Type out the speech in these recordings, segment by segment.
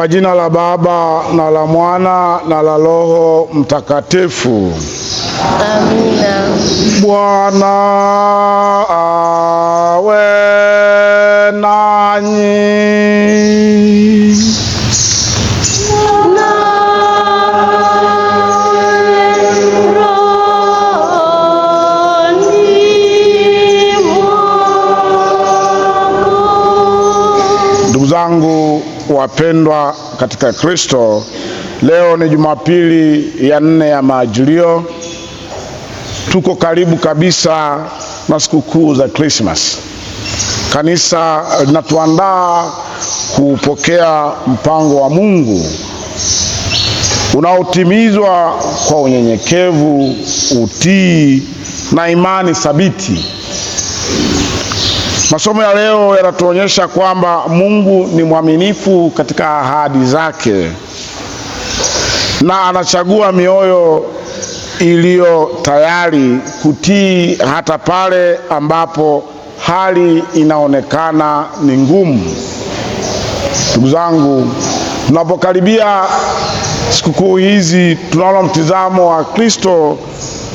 Kwa jina la Baba na la Mwana na la Roho Mtakatifu. Amina. Bwana awe nanyi. Ndugu zangu wapendwa katika Kristo, leo ni Jumapili ya 4 ya Majilio. Tuko karibu kabisa na sikukuu za Krismasi. Kanisa linatuandaa kupokea mpango wa Mungu unaotimizwa kwa unyenyekevu, utii na imani thabiti. Masomo ya leo yanatuonyesha kwamba Mungu ni mwaminifu katika ahadi zake na anachagua mioyo iliyo tayari kutii hata pale ambapo hali inaonekana ni ngumu. Ndugu zangu, tunapokaribia sikukuu hizi, tunaona mtizamo wa Kristo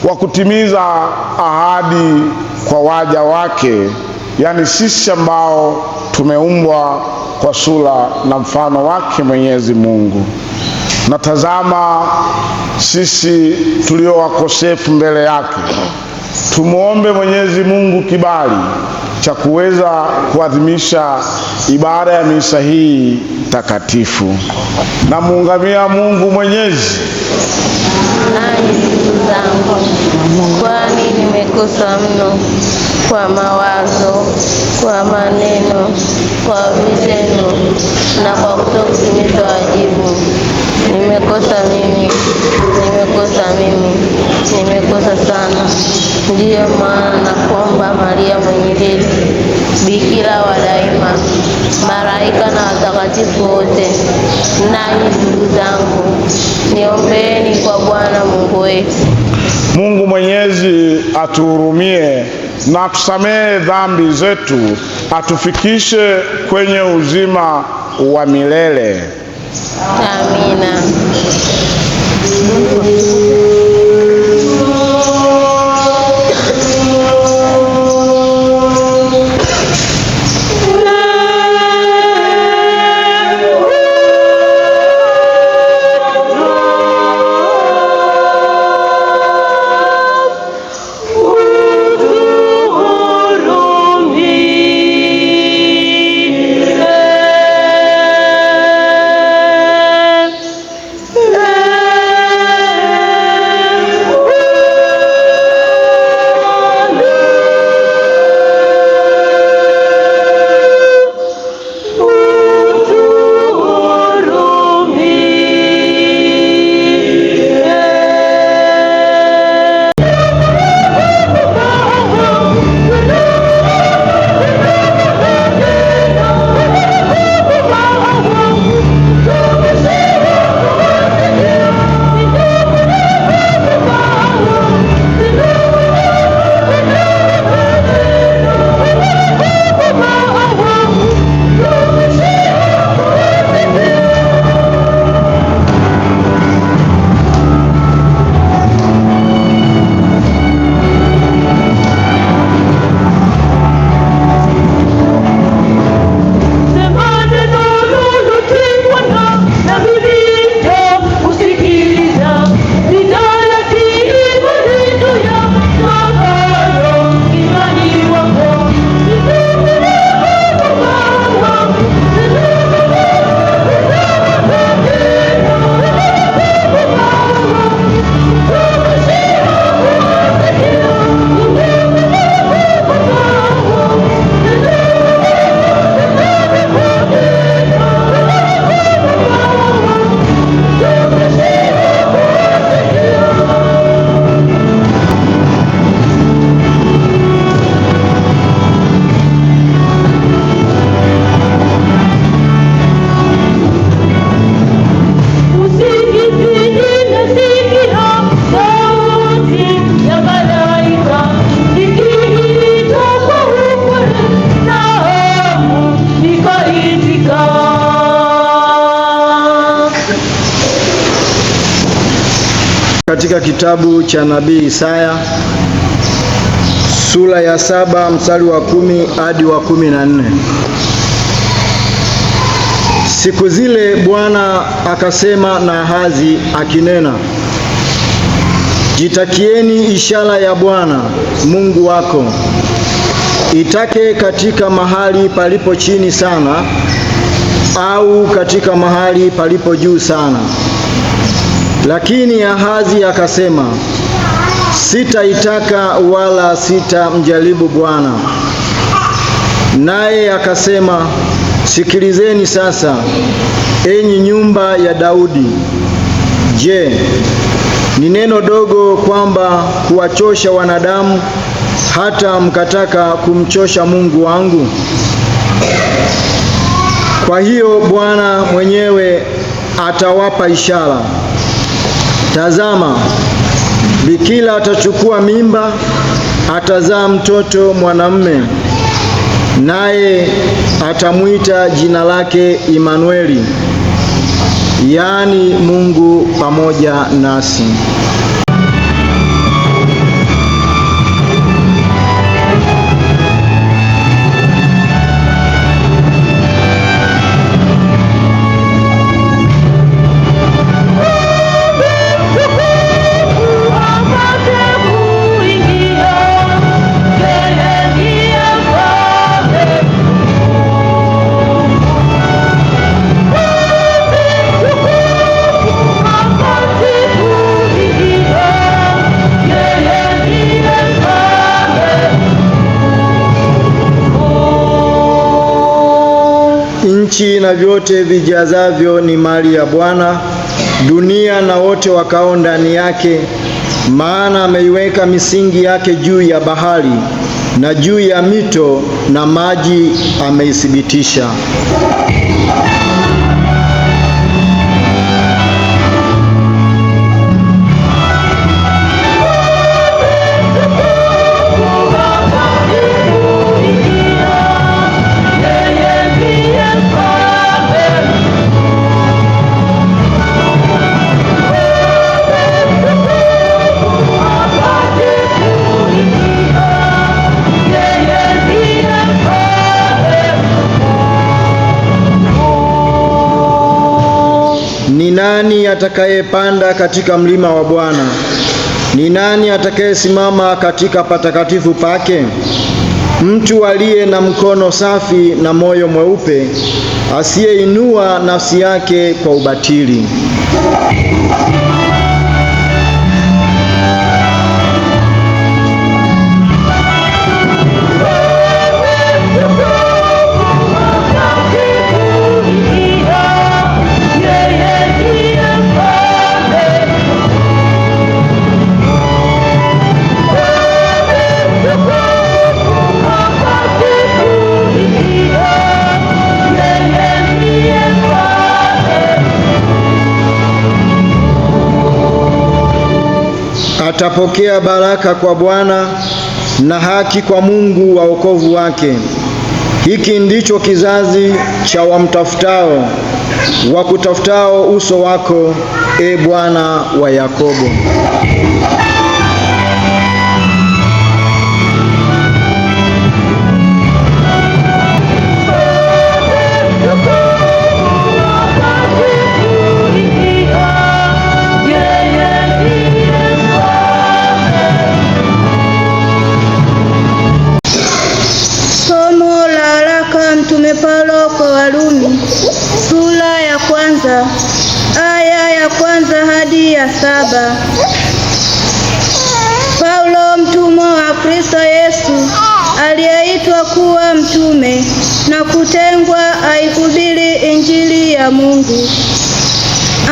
wa kutimiza ahadi kwa waja wake, yaani sisi ambao tumeumbwa kwa sura na mfano wake Mwenyezi Mungu. Na tazama, sisi tulio wakosefu mbele yake, tumuombe Mwenyezi Mungu kibali cha kuweza kuadhimisha ibada ya misa hii takatifu. Na muungamia Mungu Mwenyezi. Nanyi ndugu zangu, kwani nimekosa mno kwa mawazo, kwa maneno, kwa vitendo na kwa kutokutimiza wajibu. Nimekosa nimekosa sana. Ndiyo maana nakuomba Maria Mwenyekezi, Bikira wa daima, malaika na watakatifu wote, nanyi ndugu zangu, niombeeni kwa Bwana Mungu wetu. Mungu Mwenyezi atuhurumie na atusamehe dhambi zetu, atufikishe kwenye uzima wa milele. Amina. Katika kitabu cha nabii Isaya sura ya 7 mstari wa 10 hadi wa 14. Siku zile Bwana akasema na Ahazi akinena, jitakieni ishara ya Bwana Mungu wako, itake katika mahali palipo chini sana au katika mahali palipo juu sana. Lakini Ahazi akasema, sitaitaka wala sitamjaribu Bwana. Naye akasema, sikilizeni sasa, enyi nyumba ya Daudi. Je, ni neno dogo kwamba kuwachosha wanadamu hata mkataka kumchosha Mungu wangu? Kwa hiyo Bwana mwenyewe atawapa ishara. Tazama, bikira atachukua mimba, atazaa mtoto mwanamume, naye atamwita jina lake Imanueli, yaani Mungu pamoja nasi. Nchi na vyote vijazavyo ni mali ya Bwana, dunia na wote wakao ndani yake. Maana ameiweka misingi yake juu ya bahari, na juu ya mito na maji ameithibitisha. Ni nani atakayepanda katika mlima wa Bwana? Ni nani atakayesimama katika patakatifu pake? Mtu aliye na mkono safi na moyo mweupe, asiyeinua nafsi yake kwa ubatili. Atapokea baraka kwa Bwana na haki kwa Mungu wa wokovu wake. Hiki ndicho kizazi cha wamtafutao, wakutafutao uso wako, e Bwana wa Yakobo. Mtume Paulo kwa Warumi sura ya 1 aya ya 1 hadi ya 7. Paulo, mtumwa wa Kristo Yesu, aliyeitwa kuwa mtume na kutengwa aihubiri Injili ya Mungu,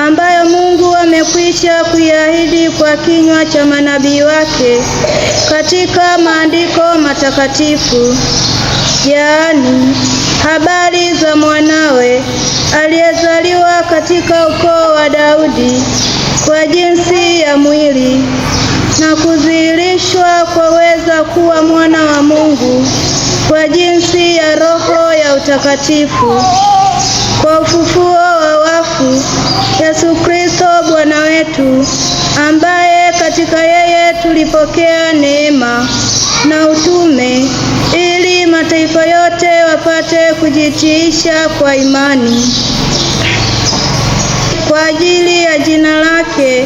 ambayo Mungu amekwisha kuiahidi kwa kinywa cha manabii wake katika maandiko matakatifu, yaani habari za mwanawe aliyezaliwa katika ukoo wa Daudi kwa jinsi ya mwili, na kudhihirishwa kwa uweza kuwa mwana wa Mungu kwa jinsi ya Roho ya utakatifu, kwa ufufuo wa wafu, Yesu Kristo Bwana wetu, ambaye katika yeye tulipokea neema na utume, ili mataifa yote wapate kujitiisha kwa imani kwa ajili ya jina lake,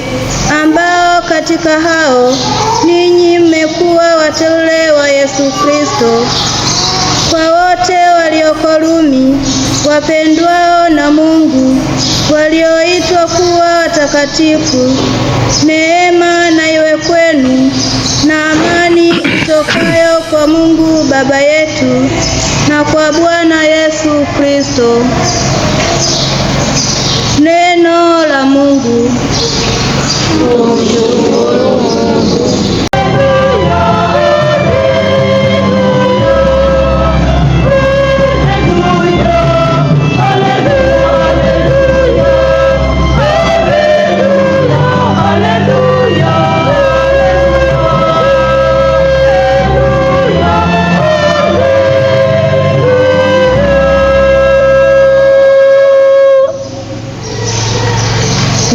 ambao katika hao ninyi mmekuwa wateule wa Yesu Kristo. Kwa wote walioko Rumi, wapendwao na Mungu, walioitwa kuwa watakatifu, neema na iwe kwenu na amani itokayo kwa Mungu Baba yetu na kwa Bwana Yesu Kristo. Neno la Mungu.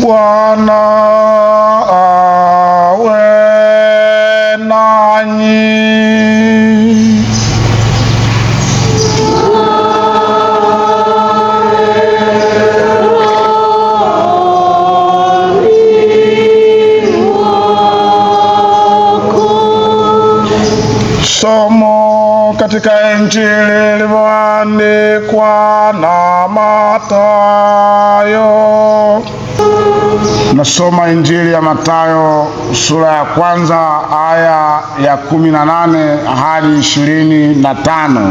Bwana awe nanyi. Somo katika Injili ilivyoandikwa na Mathayo. Nasoma Injili ya Mathayo sura ya kwanza aya ya 18 hadi 25.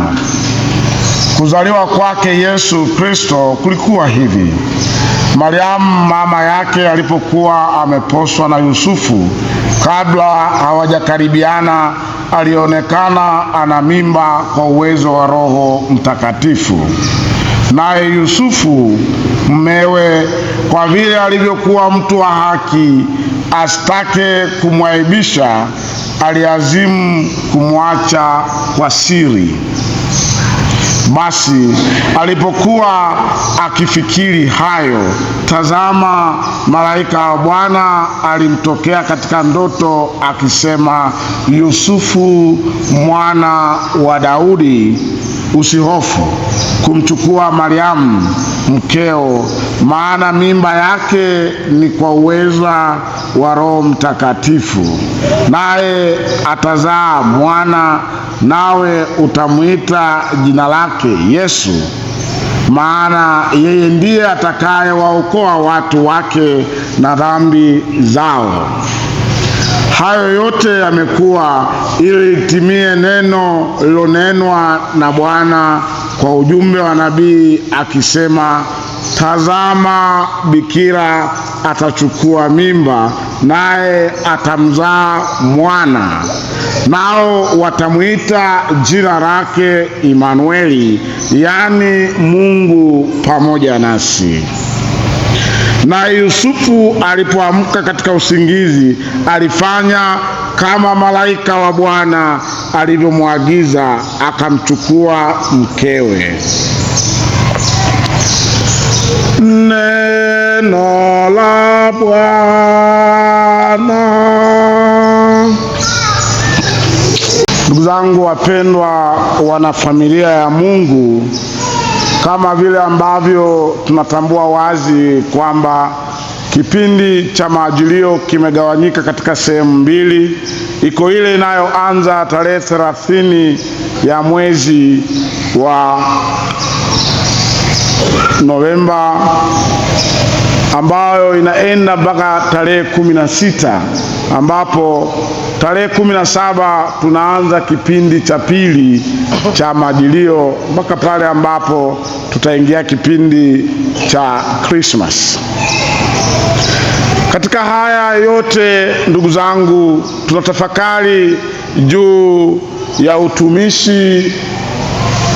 Kuzaliwa kwake Yesu Kristo kulikuwa hivi. Mariamu mama yake alipokuwa ameposwa na Yusufu, kabla hawajakaribiana, alionekana ana mimba kwa uwezo wa Roho Mtakatifu. Naye Yusufu mmewe, kwa vile alivyokuwa mtu wa haki, asitake kumwaibisha, aliazimu kumwacha kwa siri. Basi alipokuwa akifikiri hayo, tazama, malaika wa Bwana alimtokea katika ndoto akisema, Yusufu mwana wa Daudi, usihofu kumchukua Mariamu mkeo, maana mimba yake ni kwa uweza wa Roho Mtakatifu. Naye atazaa mwana, nawe utamwita jina lake Yesu, maana yeye ndiye atakayewaokoa watu wake na dhambi zao. Hayo yote yamekuwa ili litimie neno lilonenwa na Bwana kwa ujumbe wa nabii akisema, tazama, bikira atachukua mimba, naye atamzaa mwana, nao watamwita jina lake Imanueli, yaani Mungu pamoja nasi. Na Yusufu alipoamka katika usingizi, alifanya kama malaika wa Bwana alivyomwagiza, akamchukua mkewe. Neno la Bwana. Ndugu zangu wapendwa, wanafamilia ya Mungu, kama vile ambavyo tunatambua wazi kwamba kipindi cha Majilio kimegawanyika katika sehemu mbili. Iko ile inayoanza tarehe 30 ya mwezi wa Novemba, ambayo inaenda mpaka tarehe 16, ambapo tarehe 17 tunaanza kipindi cha pili cha Majilio mpaka pale ambapo tutaingia kipindi cha Christmas. Katika haya yote, ndugu zangu, tunatafakari juu ya utumishi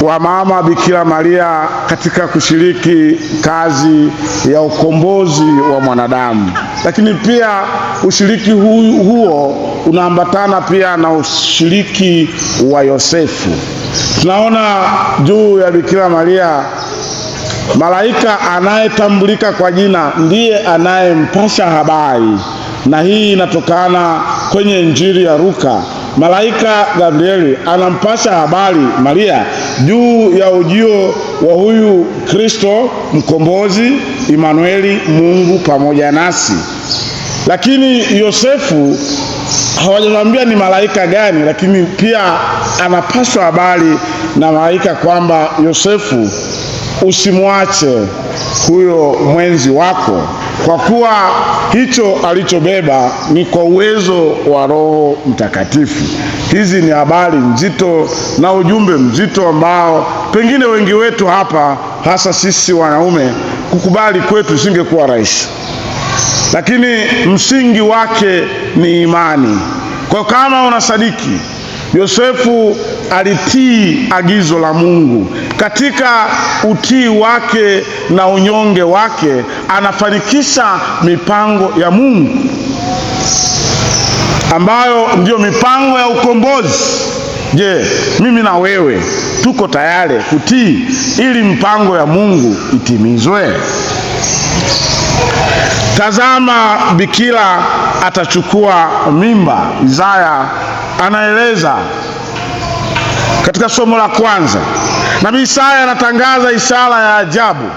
wa Mama Bikira Maria katika kushiriki kazi ya ukombozi wa mwanadamu. Lakini pia ushiriki huo unaambatana pia na ushiriki wa Yosefu. Tunaona juu ya Bikira Maria, malaika anayetambulika kwa jina ndiye anayempasha habari na hii inatokana kwenye Injili ya Luka. Malaika Gabrieli anampasha habari Maria juu ya ujio wa huyu Kristo mkombozi, Imanueli, Mungu pamoja nasi. Lakini Yosefu hawajamwambia ni malaika gani, lakini pia anapaswa habari na malaika kwamba Yosefu, usimwache huyo mwenzi wako, kwa kuwa hicho alichobeba ni kwa uwezo wa Roho Mtakatifu. Hizi ni habari nzito na ujumbe mzito ambao pengine wengi wetu hapa, hasa sisi wanaume, kukubali kwetu isingekuwa rahisi, lakini msingi wake ni imani. Kwa kama unasadiki Yosefu alitii agizo la Mungu, katika utii wake na unyonge wake anafanikisha mipango ya Mungu ambayo ndiyo mipango ya ukombozi. Je, mimi na wewe tuko tayari kutii ili mipango ya Mungu itimizwe? Tazama, bikira atachukua mimba. Isaya anaeleza katika somo la kwanza. Nabii Isaya anatangaza ishara ya ajabu.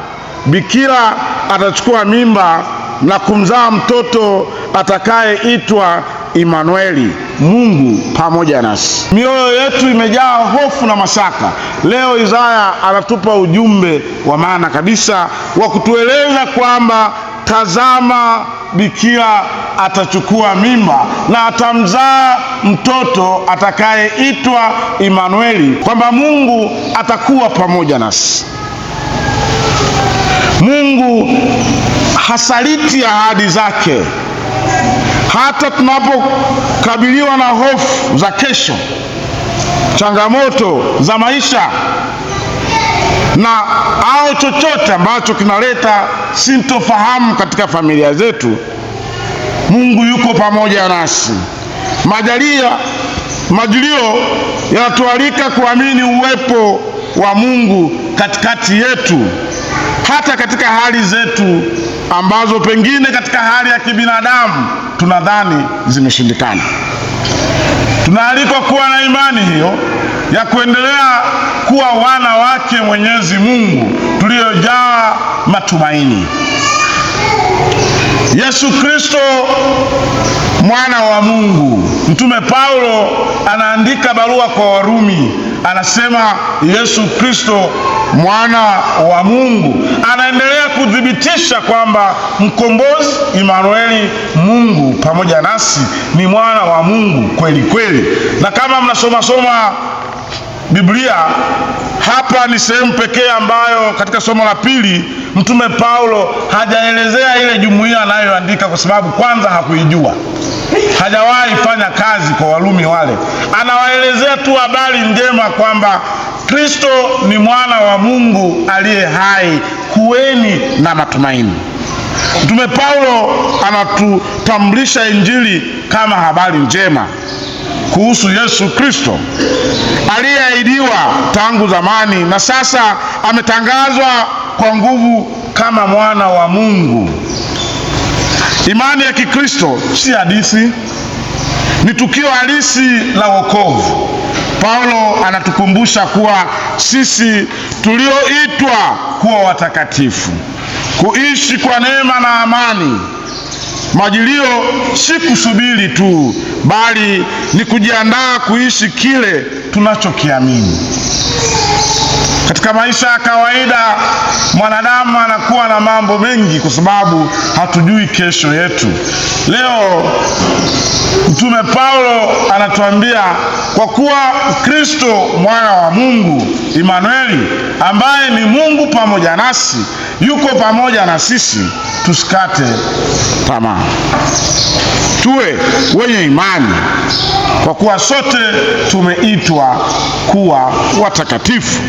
Bikira atachukua mimba na kumzaa mtoto atakayeitwa Imanueli, Mungu pamoja nasi. Mioyo yetu imejaa hofu na mashaka. Leo Isaya anatupa ujumbe wa maana kabisa wa kutueleza kwamba tazama, bikira atachukua mimba na atamzaa mtoto atakayeitwa Imanueli, kwamba Mungu atakuwa pamoja nasi. Mungu hasaliti ahadi zake. Hata tunapokabiliwa na hofu za kesho, changamoto za maisha na au chochote ambacho kinaleta sintofahamu katika familia zetu, Mungu yuko pamoja nasi. Majilio yanatualika kuamini uwepo wa Mungu katikati yetu, hata katika hali zetu ambazo pengine katika hali ya kibinadamu tunadhani zimeshindikana. Tunaalikwa kuwa na imani hiyo ya kuendelea kuwa wana wake Mwenyezi Mungu tuliojaa matumaini. Yesu Kristo mwana wa Mungu. Mtume Paulo anaandika barua kwa Warumi, anasema Yesu Kristo mwana wa Mungu. Anaendelea kuthibitisha kwamba mkombozi Imanueli, Mungu pamoja nasi, ni mwana wa Mungu kweli kweli. Na kama mnasoma Biblia, hapa ni sehemu pekee ambayo katika somo la pili Mtume Paulo hajaelezea ile jumuiya anayoandika, kwa sababu kwanza hakuijua, hajawahi fanya kazi kwa Warumi wale. Anawaelezea tu habari njema kwamba Kristo ni mwana wa Mungu aliye hai, kuweni na matumaini. Mtume Paulo anatutambulisha Injili kama habari njema kuhusu Yesu Kristo aliyeahidiwa tangu zamani na sasa ametangazwa kwa nguvu kama mwana wa Mungu. Imani ya Kikristo si hadithi, ni tukio halisi la wokovu. Paulo anatukumbusha kuwa sisi tulioitwa kuwa watakatifu, kuishi kwa neema na amani. Majilio si kusubiri tu, bali ni kujiandaa kuishi kile tunachokiamini. Katika maisha ya kawaida mwanadamu anakuwa na mambo mengi kwa sababu hatujui kesho yetu. Leo Mtume Paulo anatuambia kwa kuwa Kristo mwana wa Mungu Imanueli, ambaye ni Mungu pamoja nasi, yuko pamoja na sisi, tusikate tamaa. Tuwe wenye imani kwa kuwa sote tumeitwa kuwa watakatifu.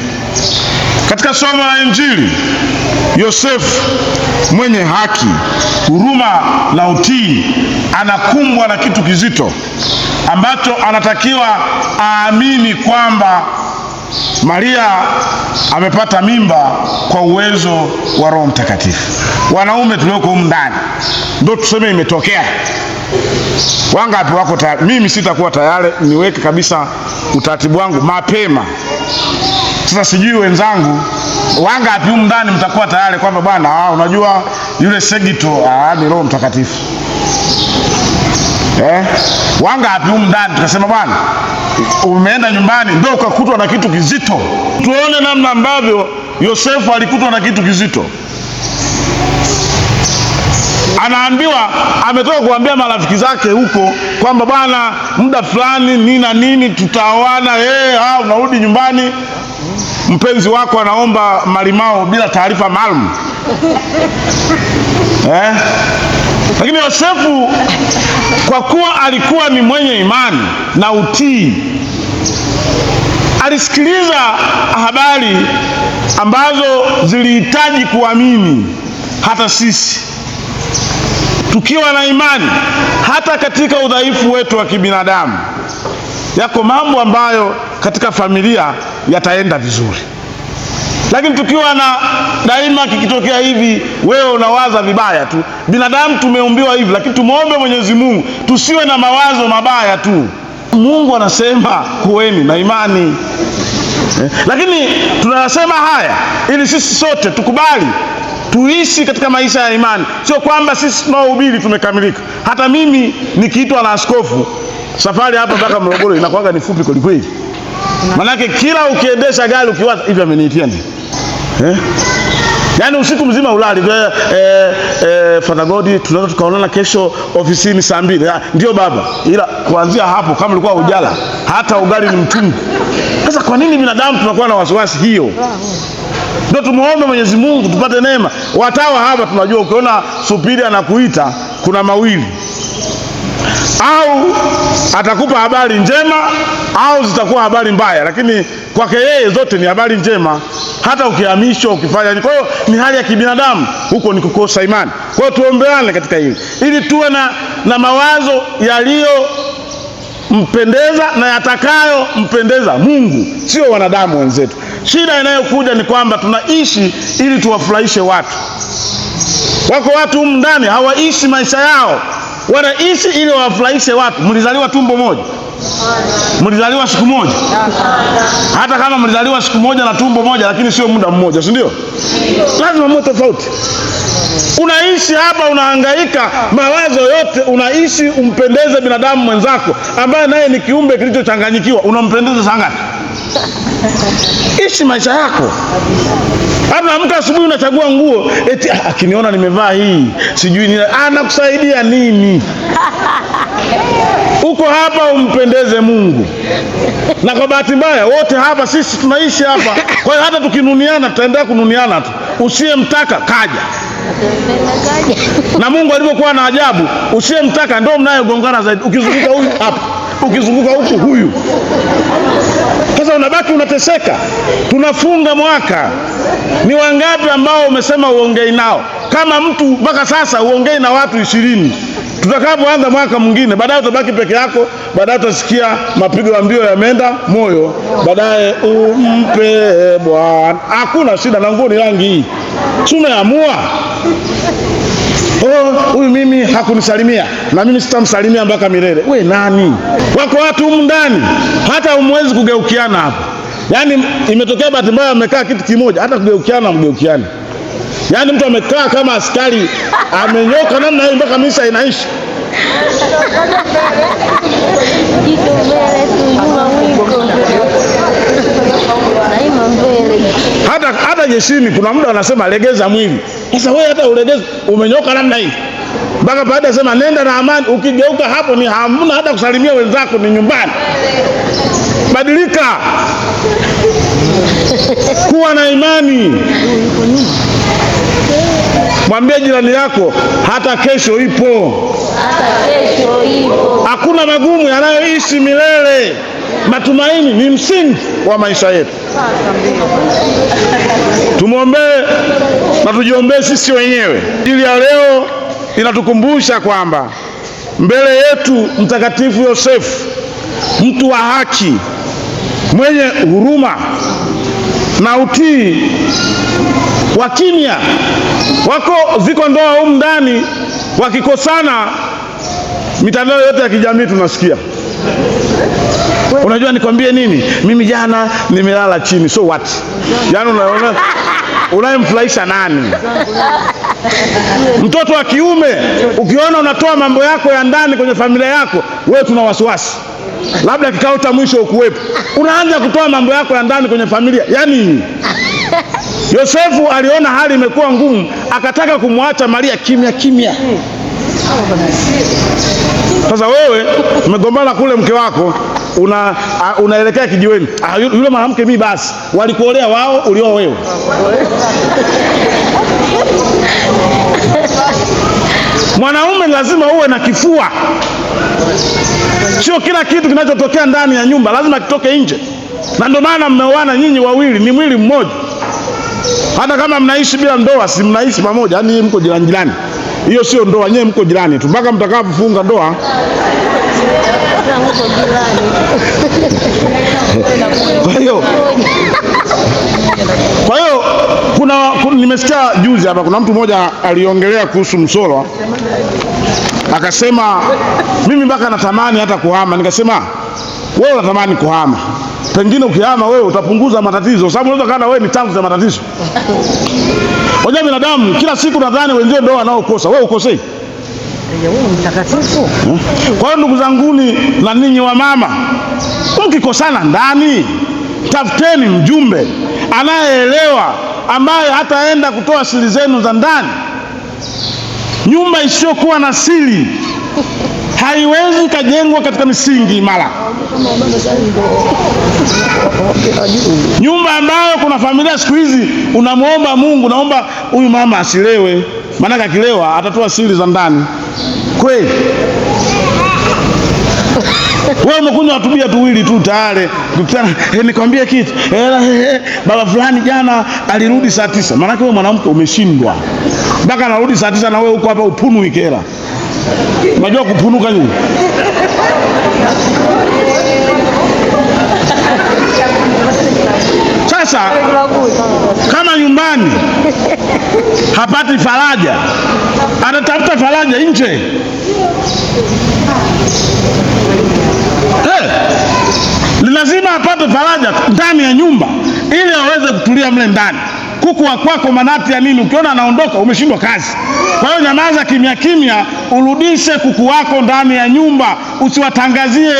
Katika somo la Injili, Yosefu mwenye haki, huruma na utii anakumbwa na kitu kizito ambacho anatakiwa aamini kwamba Maria amepata mimba kwa uwezo wa Roho Mtakatifu. Wanaume tulioko humu ndani ndio tuseme imetokea. Wangapi wako tayari? Mimi sitakuwa tayari, niweke kabisa utaratibu wangu mapema. Sasa sijui wenzangu wangapi humu ndani mtakuwa tayari kwamba bwana, unajua yule Segito ni Roho Mtakatifu. Wangapi humu ndani tukasema bwana, umeenda nyumbani ndio ukakutwa na kitu kizito. Tuone namna ambavyo Yosefu alikutwa na kitu kizito. Anaambiwa, ametoka kuambia marafiki zake huko kwamba bwana, muda fulani nini na nini tutaoana, unarudi nyumbani, mpenzi wako anaomba malimao bila taarifa maalum. Lakini Yosefu kwa kuwa alikuwa ni mwenye imani na utii, alisikiliza habari ambazo zilihitaji kuamini. Hata sisi tukiwa na imani, hata katika udhaifu wetu wa kibinadamu, yako mambo ambayo katika familia yataenda vizuri. Lakini tukiwa na daima kikitokea hivi, wewe unawaza vibaya tu. Binadamu tumeumbiwa hivi, lakini tumuombe Mwenyezi Mungu tusiwe na mawazo mabaya tu. Mungu anasema kuweni na imani. Lakini tunasema haya ili sisi sote tukubali tuishi katika maisha ya imani. Sio kwamba sisi tunaohubiri tumekamilika. Hata mimi nikiitwa na askofu, safari hapa mpaka Morogoro inakuwa ni fupi kweli kweli. Manake kila ukiendesha gari ukiwaza hivi ameniitia nini? Yaani usiku mzima ulali. Father Godi, tunaweza tukaonana kesho ofisini saa 2. Ndio baba. Ila kuanzia hapo kama ulikuwa ujala, hata ugali ni mtungu. Sasa kwa nini binadamu tunakuwa na wasiwasi hiyo? Ndio tumuombe Mwenyezi Mungu tupate neema. Watawa hapa tunajua ukiona supiri anakuita kuna mawili. Au atakupa habari njema au zitakuwa habari mbaya, lakini kwake yeye zote ni habari njema. Hata ukihamishwa ukifanya. Kwa hiyo ni hali ya kibinadamu, huko ni kukosa imani. Kwa hiyo tuombeane katika hili ili tuwe na mawazo yaliyo mpendeza na yatakayo mpendeza Mungu, sio wanadamu wenzetu. Shida inayokuja ni kwamba tunaishi ili tuwafurahishe watu. Wako watu humu ndani hawaishi maisha yao, wanaishi ili wawafurahishe watu. Mlizaliwa tumbo moja? Mlizaliwa siku moja? Hata kama mlizaliwa siku moja na tumbo moja, lakini sio muda mmoja, si ndio? Lazima mwe tofauti. Unaishi hapa unahangaika, mawazo yote unaishi umpendeze binadamu mwenzako ambaye naye ni kiumbe kilichochanganyikiwa. Unampendeza sana ngapi? Ishi maisha yako. Unaamka asubuhi unachagua nguo, eti akiniona nimevaa hii sijui nini, anakusaidia nini? Uko hapa umpendeze Mungu. Na kwa bahati mbaya wote hapa sisi tunaishi hapa. Kwa hiyo hata tukinuniana tutaendelea kununiana tu. Usiyemtaka kaja. Na Mungu alivyokuwa na ajabu, usiyemtaka ndio mnayegongana zaidi. Ukizunguka huyu hapa, ukizunguka huku huyu. Sasa unabaki unateseka. Tunafunga mwaka. Ni wangapi ambao umesema uongei nao? Kama mtu mpaka sasa uongei na watu 20. Tutakapoanza mwaka mwingine, baadaye utabaki peke yako, baadaye utasikia mapigo ya mbio yameenda moyo, baadaye umpe Bwana. Hakuna shida, na nguo ni rangi hii. Tumeamua. Huyu mimi hakunisalimia na mimi sitamsalimia mpaka milele. We nani? Wako watu humu ndani hata umwezi kugeukiana hapa. Yaani imetokea bahati mbaya amekaa kitu kimoja, hata kugeukiana mgeukiani. Yaani mtu amekaa kama askari amenyoka namna hiyo mpaka misa inaisha. Hata jeshini kuna muda wanasema legeza mwili. Sasa wewe hata ulegeze umenyoka namna hii. Mpaka baada ya sema nenda na amani, ukigeuka hapo ni hamna hata kusalimia wenzako, ni nyumbani. Badilika. Kuwa na imani. Mwambie jirani yako hata kesho ipo. Hata kesho ipo. Hakuna magumu yanayoishi milele. Matumaini ni msingi wa maisha yetu. Tumwombee na tujiombee sisi wenyewe. Injili ya leo inatukumbusha kwamba mbele yetu Mtakatifu Yosefu, mtu wa haki, mwenye huruma na utii wa kimya. Ziko ndoa humu ndani wakikosana, mitandao yote ya kijamii tunasikia. Unajua nikwambie nini? Mimi jana nimelala chini. So what? Jana unayemfurahisha nani? Mtoto wa kiume ukiona unatoa mambo yako ya ndani kwenye familia yako, wewe tuna wasiwasi. Labda kikao cha mwisho ukuwepo, unaanza kutoa mambo yako ya ndani kwenye familia. Yaani Yosefu aliona hali imekuwa ngumu, akataka kumwacha Maria kimya kimya. Sasa wewe umegombana kule mke wako, unaelekea kijiweni. Yule mwanamke mimi basi, walikuolea wao, ulioa wewe. Mwanaume lazima uwe na kifua. Sio kila kitu kinachotokea ndani ya nyumba lazima kitoke nje. Na ndio maana mmeoana nyinyi wawili, ni mwili mmoja. Hata kama mnaishi bila ndoa, si mnaishi pamoja, yani mko jirani jirani. Hiyo sio ndoa, nyewe mko jirani tu mpaka mtakapofunga ndoa. Kwa hiyo nimesikia juzi hapa kuna mtu mmoja aliongelea kuhusu Msolwa, akasema mimi mpaka natamani hata kuhama. Nikasema wewe unatamani kuhama, pengine ukihama wewe utapunguza matatizo, sababu unaweza kana wewe ni chanzo cha matatizo. Wajua binadamu kila siku nadhani wenzao ndio wanaokosa, wewe ukosei. Kwa hiyo ndugu zanguni na ninyi wa mama, mkikosana ndani, tafuteni mjumbe anayeelewa, ambaye hataenda kutoa siri zenu za ndani. Nyumba isiyokuwa na siri haiwezi kujengwa katika misingi imara. Nyumba ambayo kuna familia siku hizi unamuomba Mungu, naomba huyu mama asilewe, maana akilewa atatoa siri za ndani. Kweli wewe umekunywa tubia tuwili tu tayari nikwambie kitu, baba fulani jana alirudi saa 9. Maana wewe mwanamke umeshindwa mpaka anarudi saa 9 na wewe uko hapa upunu ikera. Unajua kupunuka nini? Sasa kama nyumbani hapati faraja, anatafuta faraja nje. Lazima apate faraja ndani ya nyumba ili aweze kutulia mle ndani. Kuku wa kwako manati ya nini? Ukiona anaondoka umeshindwa kazi. Kwa hiyo nyamaza kimya kimya, urudishe kuku wako ndani ya nyumba. Usiwatangazie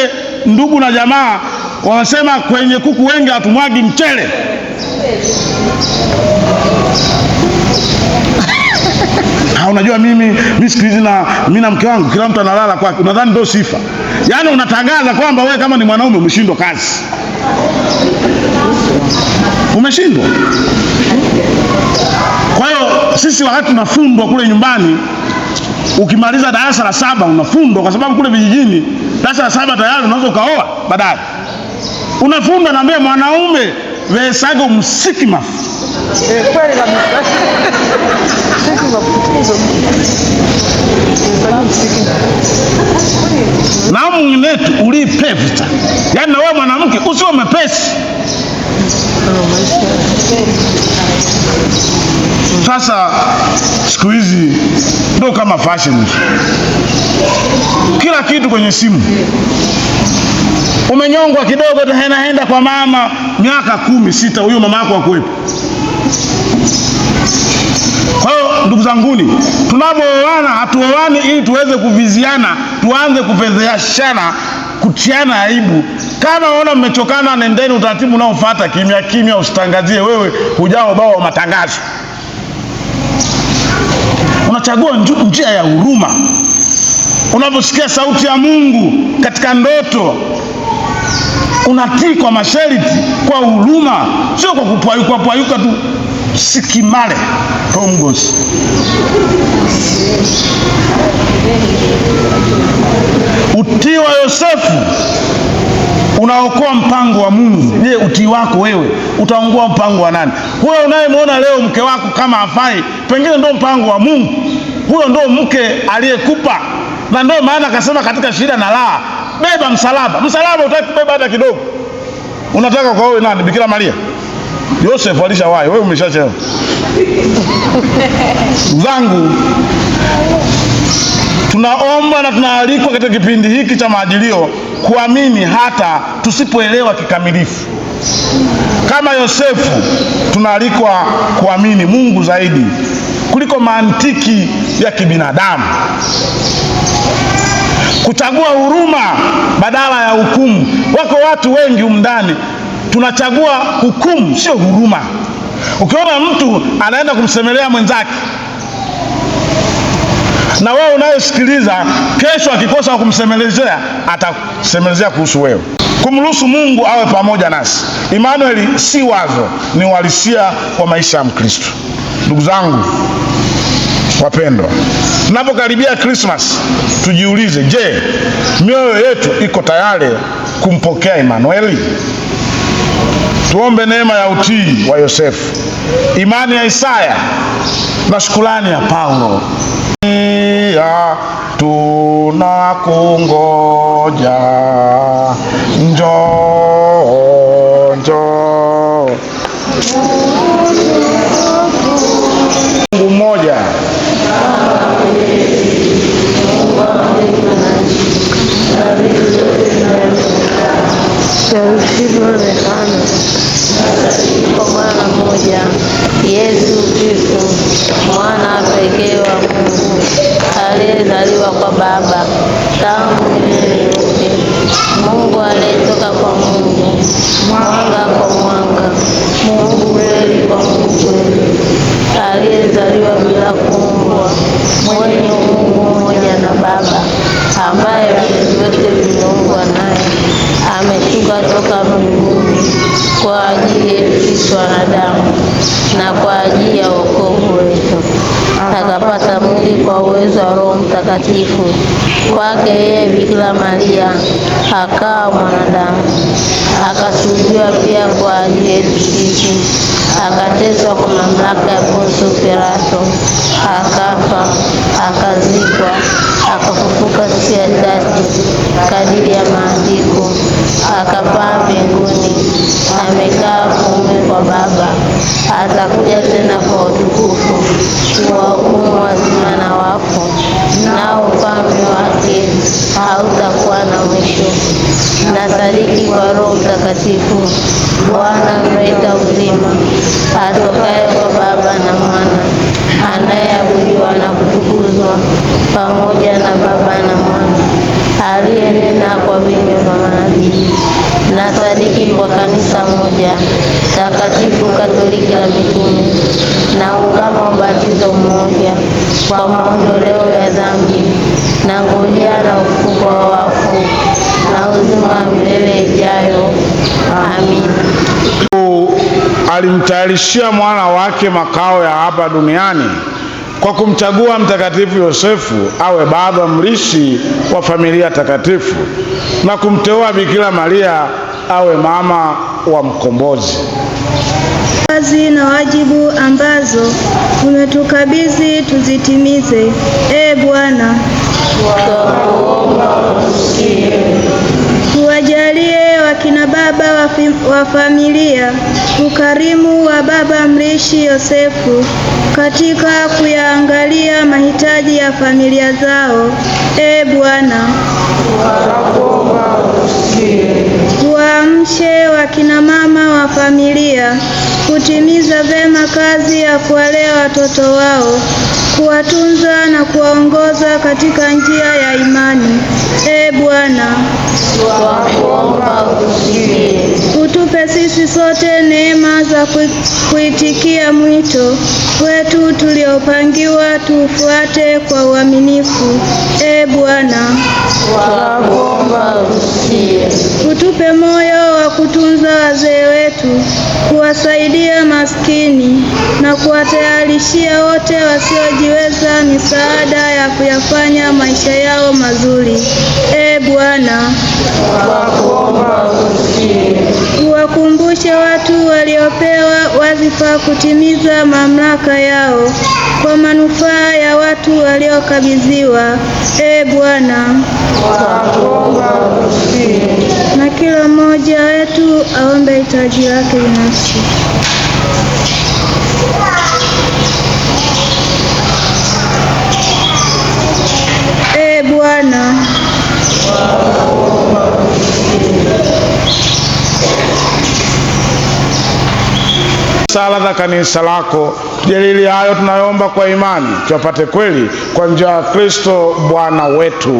ndugu na jamaa. Wanasema kwenye kuku wengi hatumwagi mchele. Unajua mimi siku hizi mimi na mke wangu kila mtu analala kwake. Unadhani ndio sifa? Yaani unatangaza kwamba wewe kama ni mwanaume umeshindwa kazi. Umeshindwa. Kwa hiyo sisi wakati tunafundwa kule nyumbani, ukimaliza darasa la 7 unafundwa, kwa sababu kule vijijini darasa la 7 tayari unaweza ukaoa baadaye. Unafundwa na mbele mwanaume wesago msikima. Kweli kabisa. Na mwenetu ulipevita. Yaani na wewe mwanamke usiwe mepesi. Sasa siku hizi ndio kama fashion. Kila kitu kwenye simu. Umenyongwa kidogo tunaenda kwa mama, miaka 16 huyo mama yako akuepo. Kwa hiyo ndugu zanguni, tunapooana hatuoani ili tuweze kuviziana, tuanze kufedheshana, kutiana aibu. Kama unaona mmechokana, nendeni utaratibu unaofuata kimya kimya, usitangazie wewe hujao bao wa matangazo. Unachagua njia ya huruma. Unaposikia sauti ya Mungu katika ndoto, unatii kwa masharti, kwa huruma, sio kwa kupayuka tu sikimale tomgosi. Utii wa Yosefu unaokoa mpango wa Mungu. Je, utii wako wewe utaongoa mpango wa nani? Huyo unayemwona leo mke wako kama hafai, pengine ndio mpango wa Mungu. Huyo ndio mke aliyekupa. Na ndio maana akasema katika shida na raha, beba msalaba. Msalaba utaki kubeba hata kidogo. Unataka kwa wewe nani? Bikira Maria? Yosef alishawahi, wewe umeshachelewa. Zangu, tunaomba na tunaalikwa katika kipindi hiki cha Majilio kuamini hata tusipoelewa kikamilifu. Kama Yosefu tunaalikwa kuamini Mungu zaidi kuliko mantiki ya kibinadamu, kuchagua huruma badala ya hukumu. Wako watu wengi umndani tunachagua hukumu, sio huruma. Ukiona mtu anaenda kumsemelea mwenzake, na wewe unayesikiliza, kesho akikosa kumsemelezea, atasemelezea kuhusu wewe. Kumruhusu Mungu awe pamoja nasi. Emmanuel si wazo, ni uhalisia wa maisha ya Mkristo. Ndugu zangu wapendwa, tunapokaribia Christmas, tujiulize, je, mioyo yetu iko tayari kumpokea Emmanuel? Tuombe neema ya utii wa Yosefu, imani ya Isaya na shukrani ya Paulo. Tunakungoja, njoo, njoo. Mungu mmoja. Kwa Bwana mmoja, Yesu Kristo, mwana pekee wa Mungu, aliyezaliwa kwa Baba tangu milele yote, Mungu aliyetoka kwa Mungu, mwanga kwa mwanga, Mungu kweli kwa Mungu kweli, aliyezaliwa bila kuumbwa, mwenye Mungu mmoja na Baba, ambaye vitu vyote viliumbwa naye, ameshuka toka mbinguni kwa ajili yetu sisi wanadamu na kwa ajili ya wokovu wetu, akapata mwili kwa uwezo wa Roho Mtakatifu. Kwake yeye Bikira Maria akawa mwanadamu, akasulubiwa pia kwa ajili yetu sisi, akateswa kwa mamlaka ya Poncio Pilato, akafa, akazikwa, akafufuka siku ya tatu kadiri ya maandiko, akapaa mbinguni, amekaa kuume kwa Baba, atakuja tena kwa utukufu kuwahukumu wazima na wafu, nao ufalme wake hautakuwa na mwisho. Nasadiki kwa Roho Mtakatifu, Bwana mleta uzima, atokaye kwa Baba na Mwana, anayeabudiwa na kutukuzwa pamoja na Baba na Mwana, aliyenena kwa vinywa vya manabii. Nasadiki kwa kanisa moja takatifu Katoliki la mitume, na ungamo ubatizo mmoja kwa maondoleo ya dhambi, na ngojea na ufufuko wa wafu na uzima wa milele ijayo. Amina. Alimtayarishia mwana wake makao ya hapa duniani kwa kumchagua Mtakatifu Yosefu awe baba mrishi wa familia takatifu, na kumteua Bikira Maria awe mama wa mkombozi. Kazi na wajibu ambazo umetukabidhi tuzitimize. Bwana, tuwajalie wakina baba wa familia ukarimu wa baba mrishi Yosefu katika kuyaangalia mahitaji ya familia zao. Bwana, tuamshe wakina mama wa familia kutimiza vema kazi ya kuwalea watoto wao, kuwatunza na kuwaongoza katika njia ya imani. Bwana, utupe sisi sote neema za kuitikia mwito wetu tuliopangiwa tufuate kwa uaminifu. Bwana, utupe moyo wa kutunza wazee wetu, kuwasaidia maskini na kuwatayarishia wote wasiojiweza misaada ya kuyafanya maisha yao mazuri. Bwana, uwakumbushe watu waliopewa wadhifa kutimiza mamlaka yao kwa manufaa ya watu waliokabidhiwa. Bwana, na kila mmoja wetu aombe hitaji lake binafsi. Ee Bwana, sala za kanisa lako tujalie hayo tunayoomba kwa imani, tuyapate kweli kwa njia ya Kristo Bwana wetu.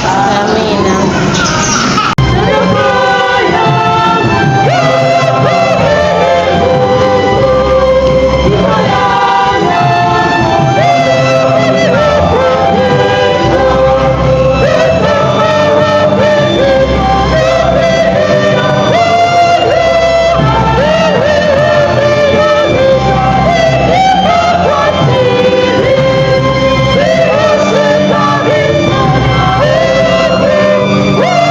Amina. Woo!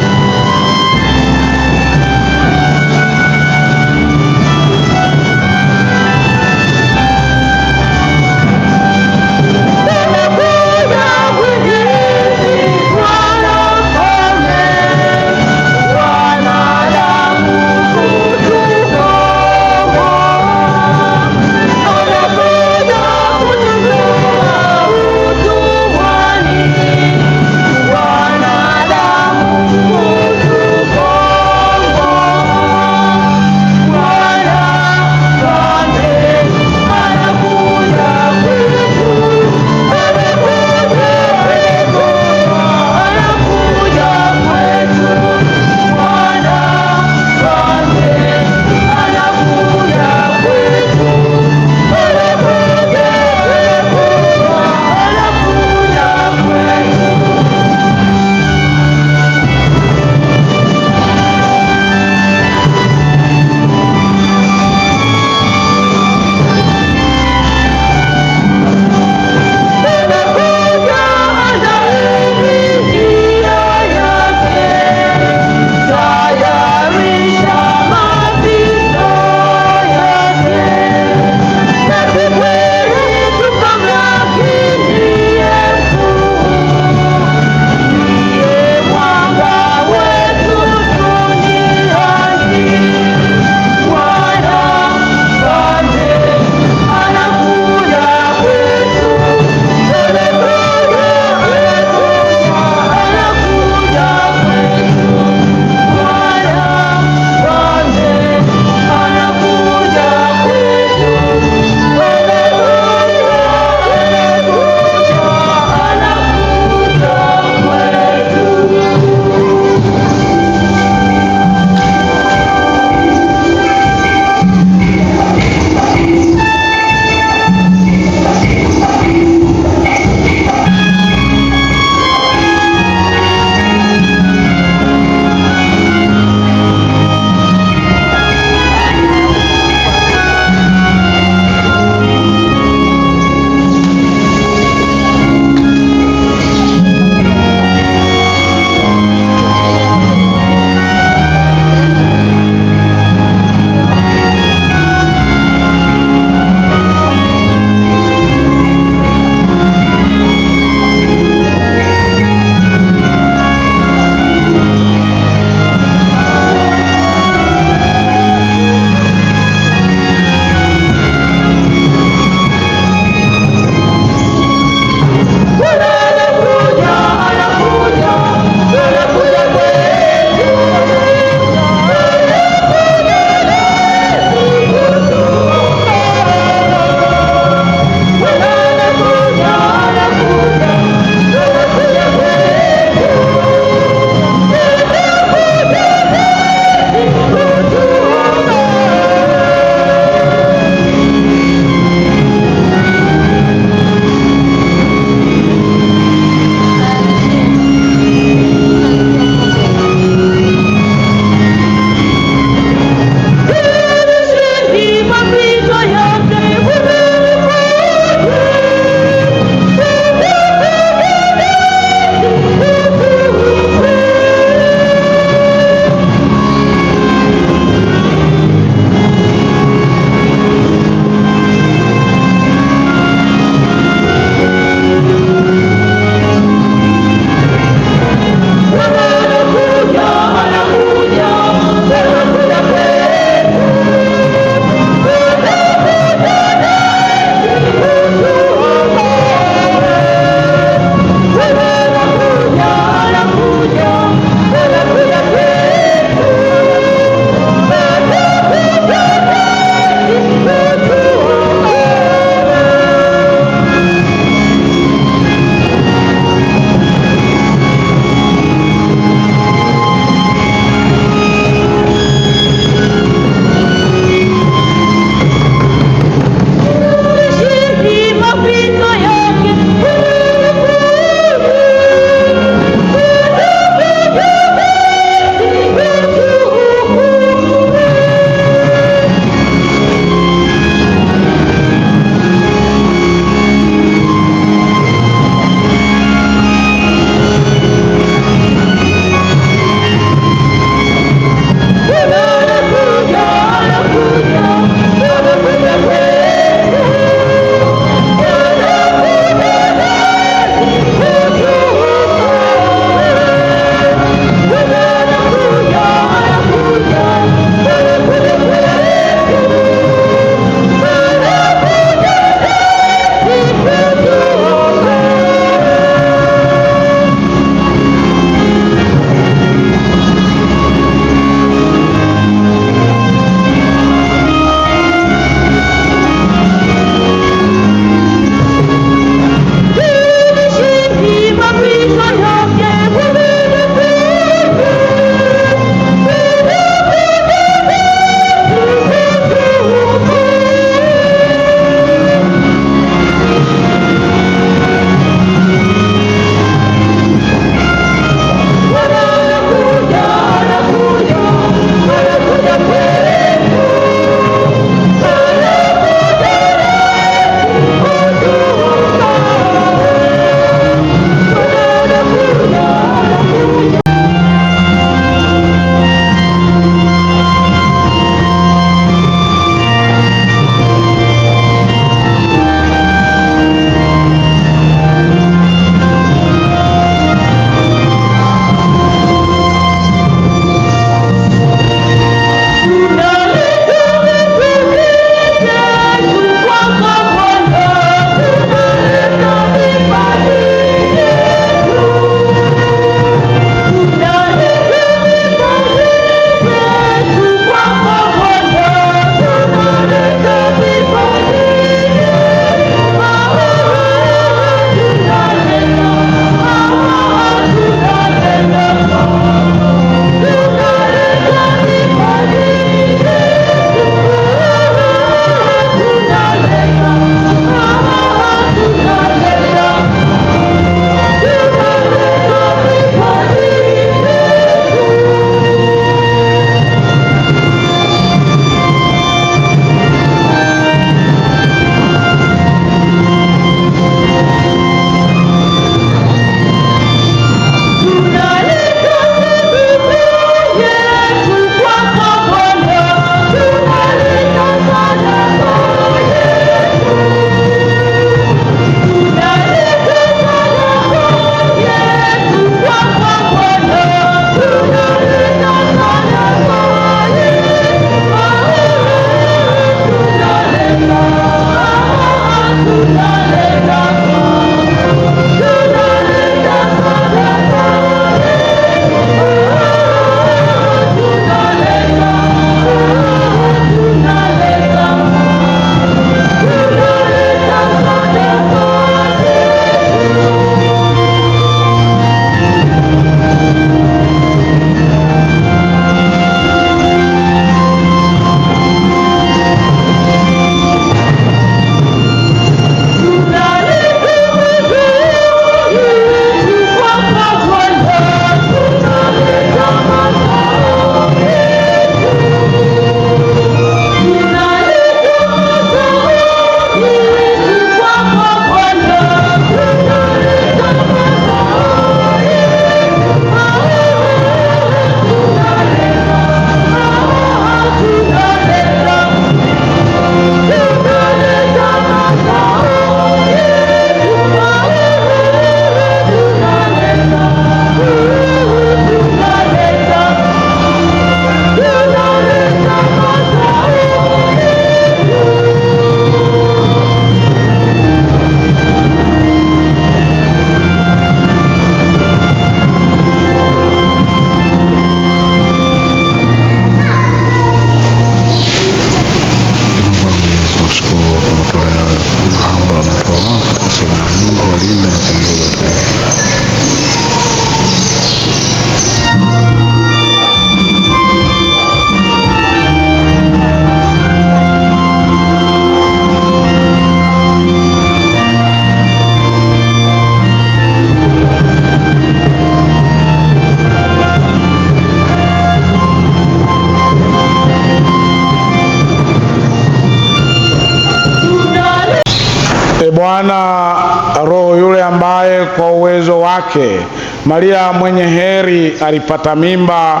Bwana Roho yule ambaye kwa uwezo wake Maria mwenye heri alipata mimba,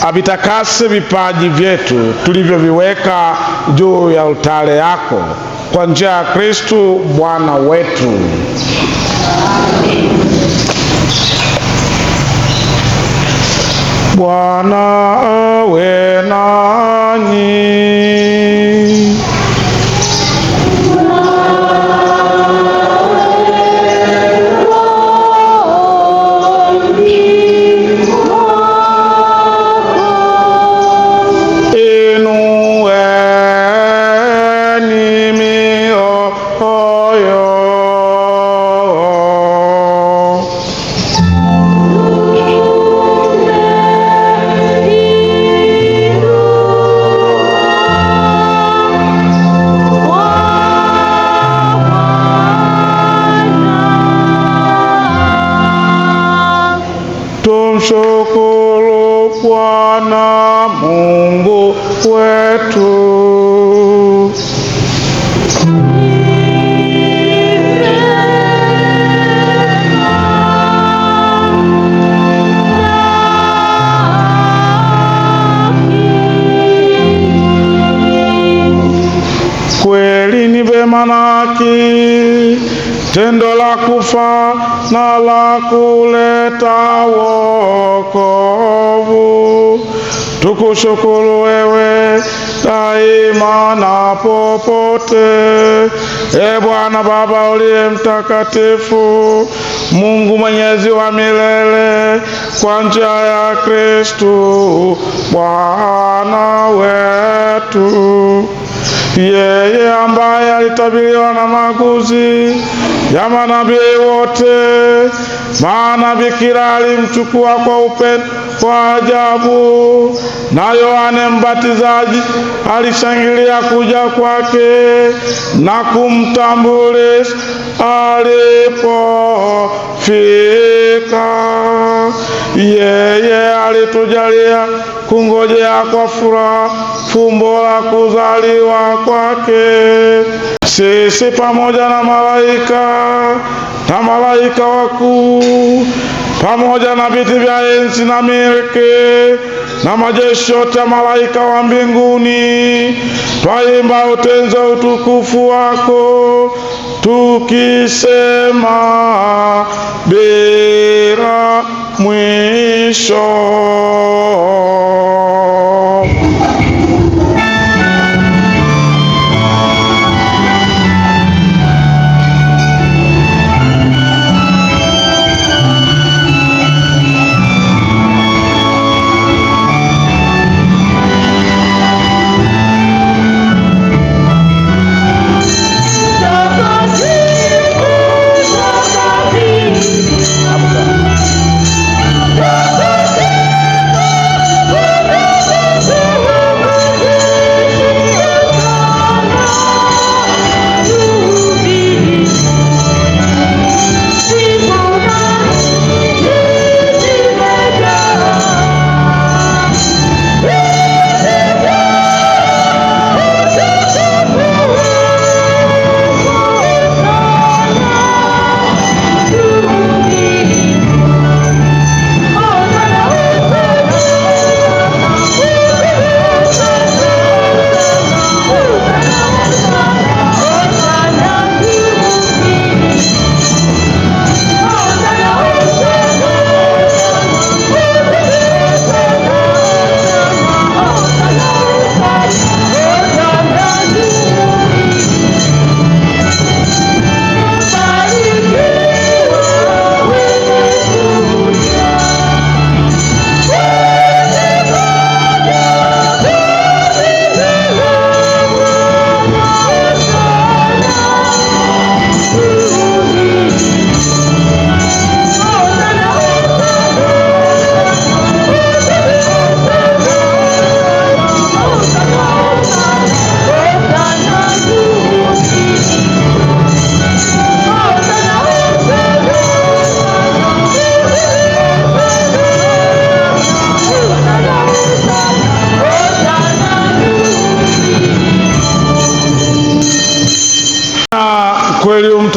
avitakase vipaji vyetu tulivyoviweka juu ya altare yako, kwa njia ya Kristo Bwana wetu. Bwana awe nanyi. Tumshukuru Bwana Mungu wetu. Kweli ni vema na haki, tendo la kufa na la kuleta wokovu. Tukushukuru wewe daima na popote, e Bwana Baba uliye mtakatifu, Mungu mwenyezi wa milele, kwa njia ya Kristo Bwana wetu. Yeye ambaye alitabiriwa na maguzi ya manabii wote, maana bikira alimchukua kwa upendo wa ajabu, na Yohane Mbatizaji alishangilia kuja kwake na kumtambulisha alipofika. Yeye alitujalia kungojea kwa furaha fumbo la kuzaliwa kwake. Sisi pamoja na malaika wakuu, pamoja na viti vya enzi na milki na majeshi yote ya malaika wa mbinguni, twaimba utenzi wa utukufu wako, tukisema bila mwisho. Woo!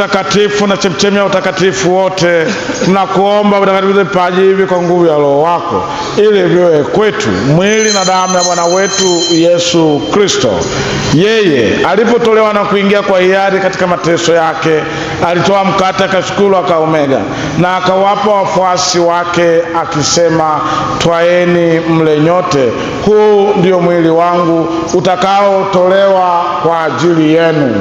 mtakatifu na chemchemi ya utakatifu wote, tunakuomba utakatifuze vipaji hivi kwa nguvu ya Roho wako, ili viwe kwetu mwili na damu ya Bwana wetu Yesu Kristo. Yeye alipotolewa na kuingia kwa hiari katika mateso yake, alitoa mkate, akashukuru, akaumega na akawapa wafuasi wake akisema, twaeni mle nyote, huu ndio mwili wangu utakaotolewa kwa ajili yenu.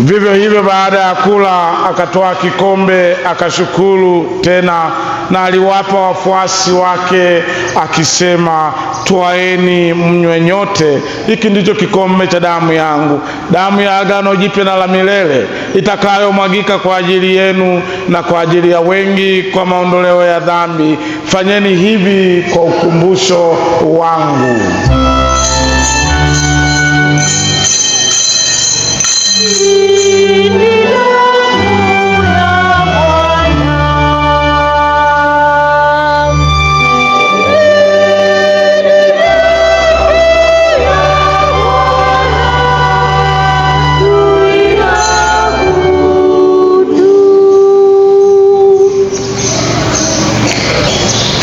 Vivyo hivyo baada ya kula akatoa kikombe, akashukuru tena na aliwapa wafuasi wake akisema, twaeni mnywe nyote, hiki ndicho kikombe cha damu yangu, damu ya agano jipya na la milele, itakayomwagika kwa ajili yenu na kwa ajili ya wengi kwa maondoleo ya dhambi. Fanyeni hivi kwa ukumbusho wangu.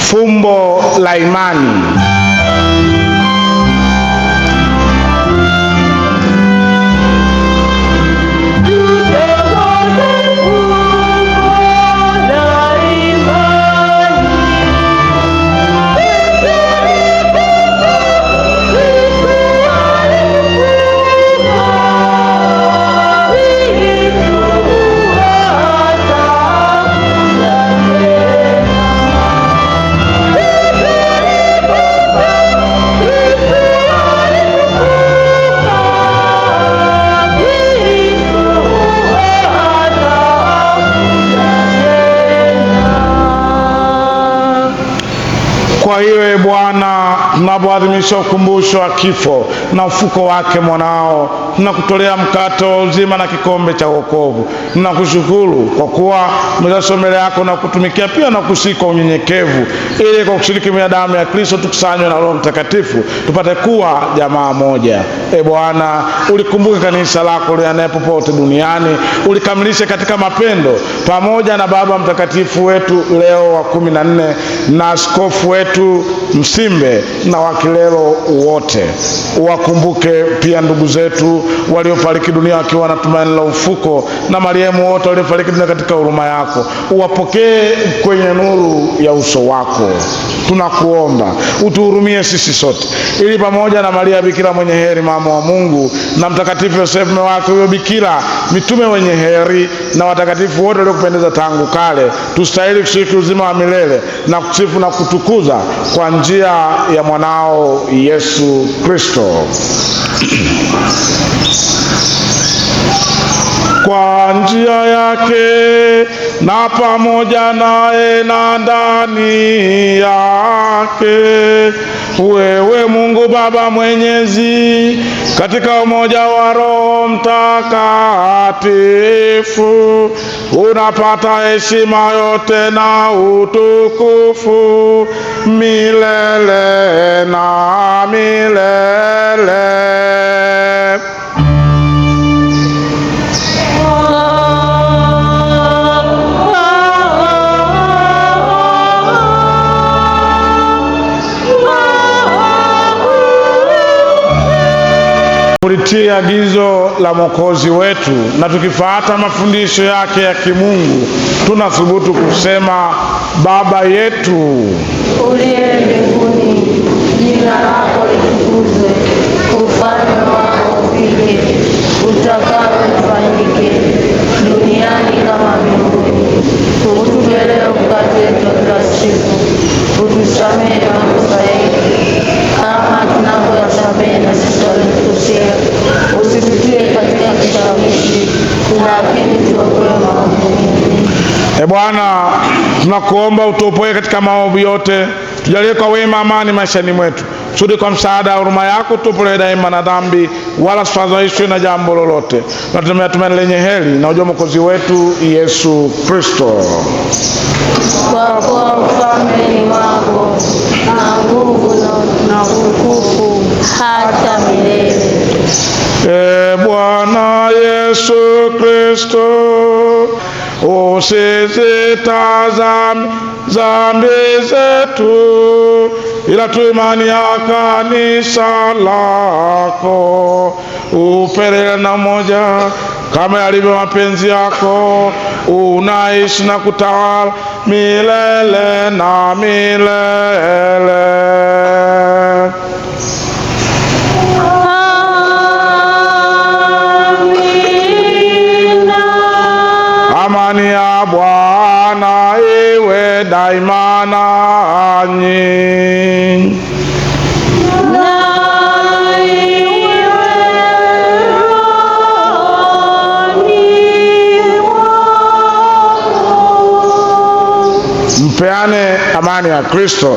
Fumbo la imani. Kwa hiyo Bwana, tunapoadhimisha ukumbusho wa kifo na ufuko wake mwanao, tunakutolea mkate wa uzima na kikombe cha wokovu. Tunakushukuru kwa kuwa umejaa mbele yako na kutumikia pia na kushika unyenyekevu, ili kwa kushiriki damu ya Kristo tukusanywe na Roho Mtakatifu tupate kuwa jamaa moja. Bwana, ulikumbuke kanisa lako lienee popote duniani, ulikamilishe katika mapendo, pamoja na Baba Mtakatifu wetu Leo wa 14 na askofu wetu Msimbe na wakilelo wote. Uwakumbuke pia ndugu zetu waliofariki dunia wakiwa na tumaini la ufuko, na marehemu wote waliofariki dunia katika huruma yako. Uwapokee kwenye nuru ya uso wako. Tunakuomba utuhurumie sisi sote, ili pamoja na Maria Bikira mwenye heri, mama wa Mungu, na Mtakatifu Yosefu mume wake huyo Bikira, mitume wenye heri na watakatifu wote waliokupendeza tangu kale, tustahili kushiriki uzima wa milele na kusifu na kutukuza kwa njia ya mwanao Yesu Kristo. Kwa njia yake na pamoja naye na ndani yake, wewe Mungu Baba Mwenyezi, katika umoja wa Roho Mtakatifu, unapata heshima yote na utukufu milele na milele. Kulitii agizo la Mwokozi wetu na tukifuata mafundisho yake ya kimungu, tunathubutu kusema: Baba yetu uliye mbinguni, jina lako litukuzwe, ufalme wako ufike, utakalo lifanyike duniani kama mbinguni. Utupe leo mkate wetu wa kila siku, utusamehe makosa yetu kama tunavyowasamehe na sisi waliotukosea, usitutie katika kishawishi, lakini tuokoe maovuni. Bwana, tunakuomba utuopoe katika maovu yote, tujalie kwa wema amani maishani mwetu, kusudi kwa msaada wa huruma yako tuopolewe daima na dhambi, wala tusifadhaishwe na jambo lolote, na tunatumia tumaini lenye heri na ujua Mwokozi wetu Yesu Kristo. Kwa kuwa ufalme ni wako na nguvu na utukufu hata milele. Bwana Yesu Kristo, usizitazame dhambi zetu, ila tu imani ya kanisa lako. Upelele na moja kama yalivyo mapenzi yako, unaishi na kutawala milele na milele. Amani ya Bwana iwe daima nanyi. Mpeane amani ya Kristo.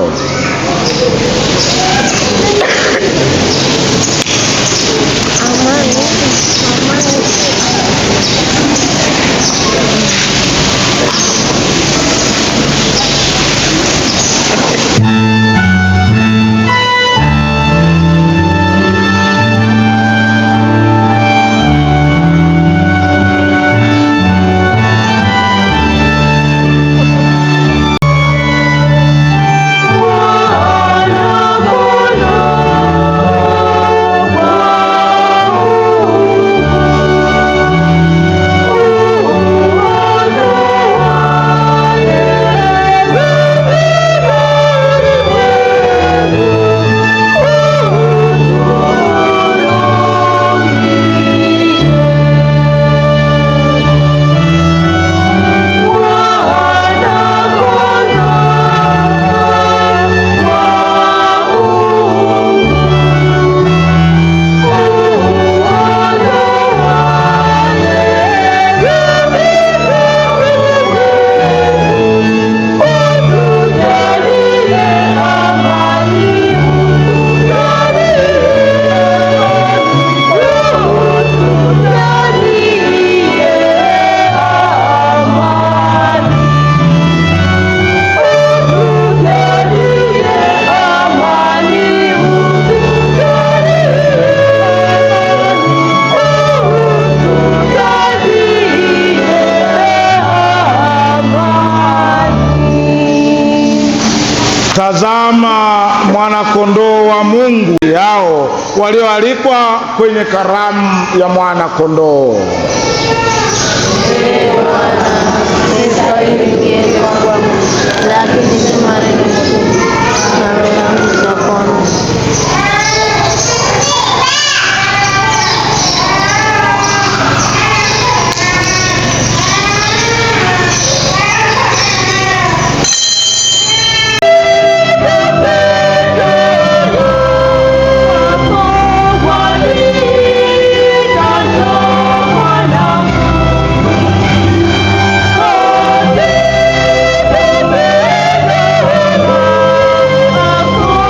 Tazama mwana-kondoo wa Mungu yao walioalikwa kwenye karamu ya mwana-kondoo. Lakini sema neno na roho yangu itapona. Oh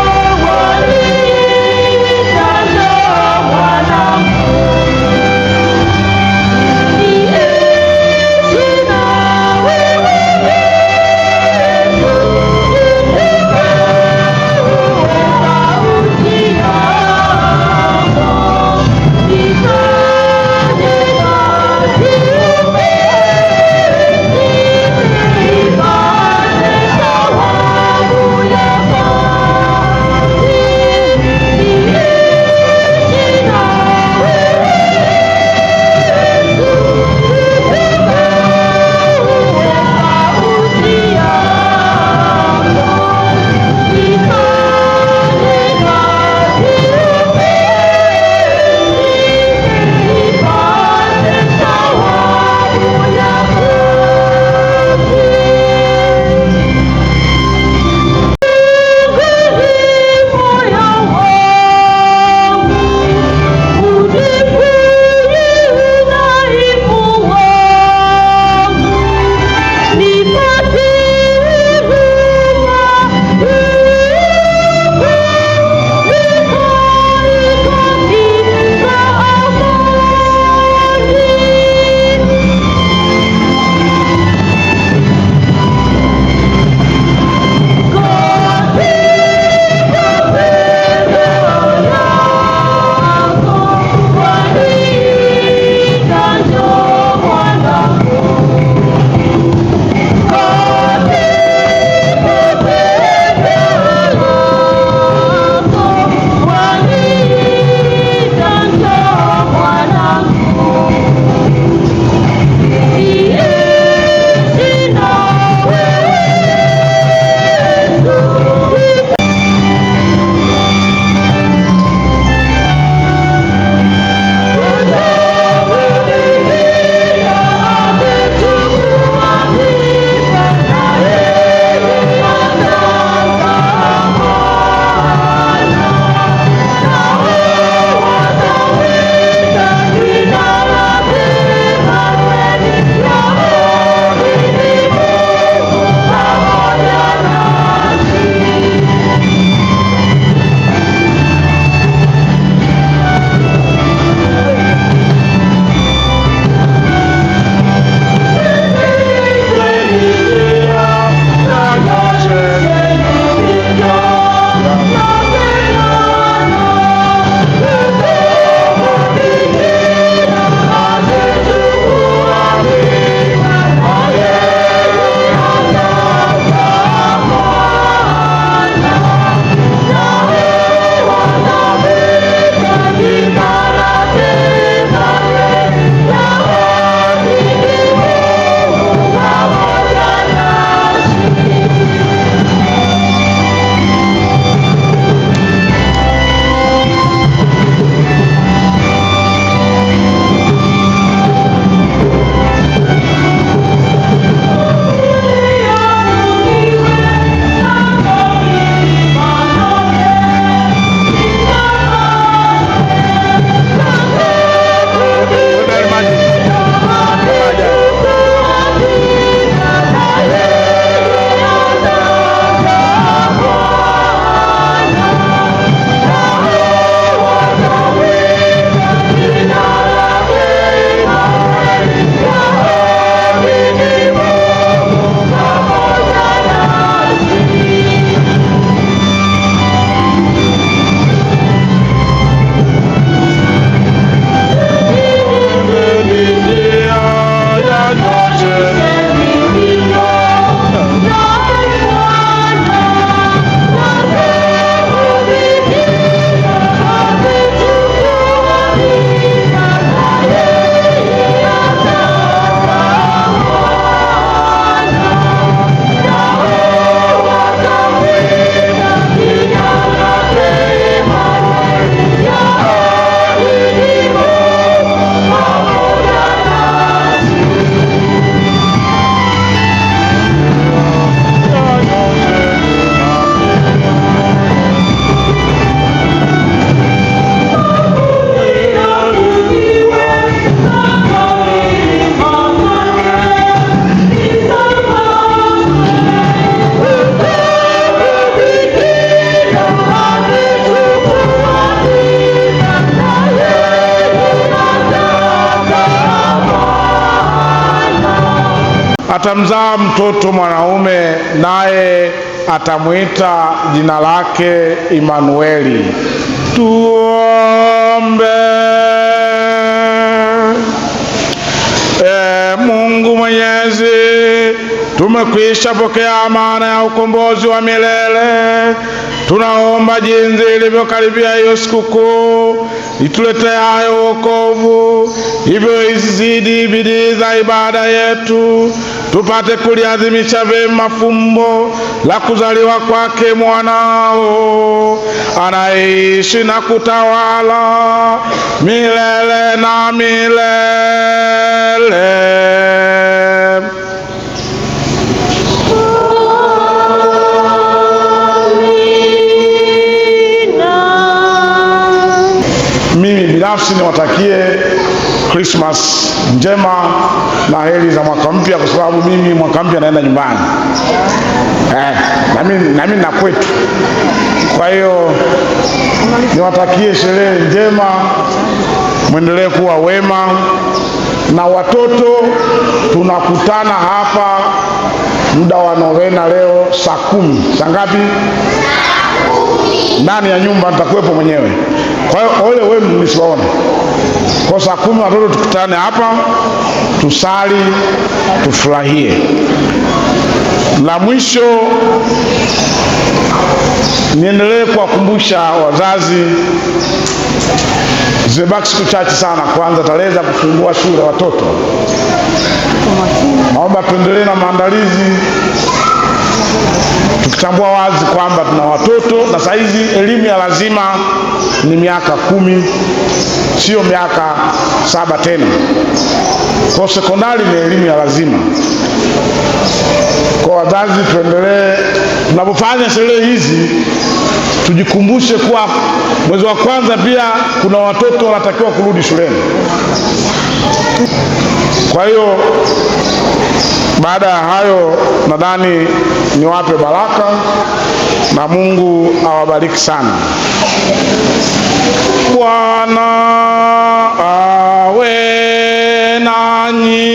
atamzaa mtoto mwanaume, naye atamwita jina lake Imanueli. Tuombe. Mungu Mwenyezi, tumekwisha pokea amana ya ukombozi wa milele. Tunaomba jinsi ilivyokaribia hiyo sikukuu ituletee hayo wokovu, hivyo izidi bidii za ibada yetu, tupate kuliadhimisha vyema fumbo la kuzaliwa kwake mwanao, anaishi na kutawala milele na milele. Mimi binafsi niwatakie Christmas njema na heri za mwaka mpya, kwa sababu mimi mwaka mpya naenda nyumbani. Na mimi na kwetu. Kwa hiyo niwatakie sherehe njema, muendelee kuwa wema. Na watoto, tunakutana hapa muda wa novena leo saa 10. Saa ngapi? Ndani ya nyumba nitakuwepo mwenyewe. Kwa hiyo ole wenu msiwaone. Kwa saa 10 watoto tukutane hapa, tusali, tufurahie. La mwisho, niendelee kuwakumbusha wazazi, zimebaki siku chache sana kuanza tarehe za kufungua shule watoto. Naomba tuendelee na maandalizi, tukitambua wazi kwamba tuna watoto, na saa hizi elimu ya lazima ni miaka 10, sio miaka 7 tena. Kwa sekondari ni elimu ya lazima. Kwa wazazi, tuendelee, tunapofanya sherehe hizi tujikumbushe kuwa mwezi wa kwanza pia kuna watoto wanatakiwa kurudi shuleni. Kwa hiyo baada ya hayo, nadhani niwape baraka na Mungu awabariki sana. Bwana awe nanyi.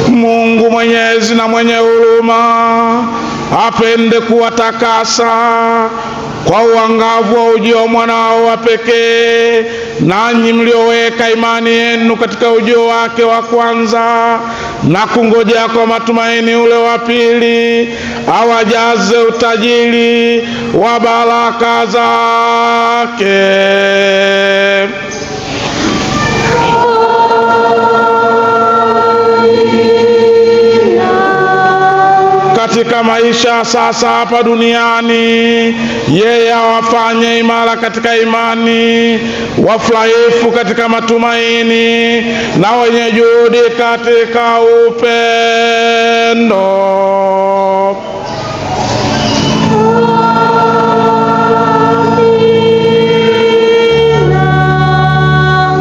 Mungu Mwenyezi na mwenye huruma apende kuwatakasa kwa uangavu wa ujio wa mwanao wa pekee, nanyi mlioweka imani yenu katika ujio wake wa kwanza na kungojea kwa matumaini ule wa pili, awajaze utajiri wa baraka zake. Katika maisha sasa hapa duniani, yeye awafanye imara katika imani, wafurahifu katika matumaini, na wenye juhudi katika upendo.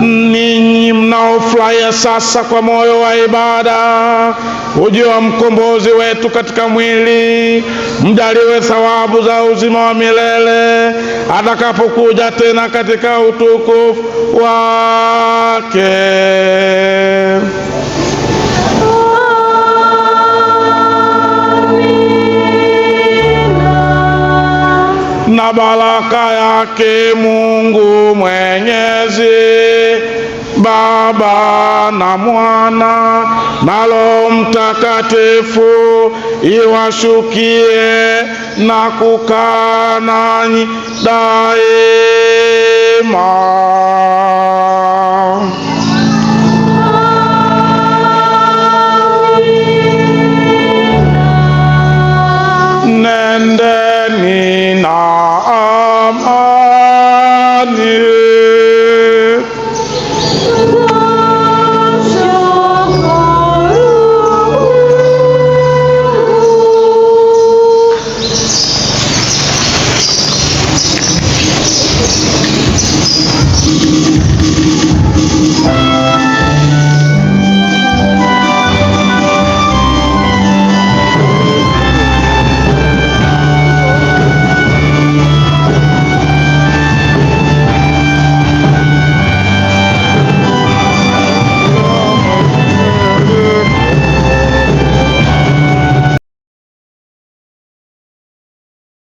Ninyi mnaofurahia sasa kwa moyo wa ibada ujio wa mkombozi wetu katika mwili, mjaliwe thawabu za uzima wa milele atakapokuja tena katika utukufu wake. Na baraka yake Mungu Mwenyezi, Baba na Mwana na Roho Mtakatifu iwashukie na kukaa nanyi daima.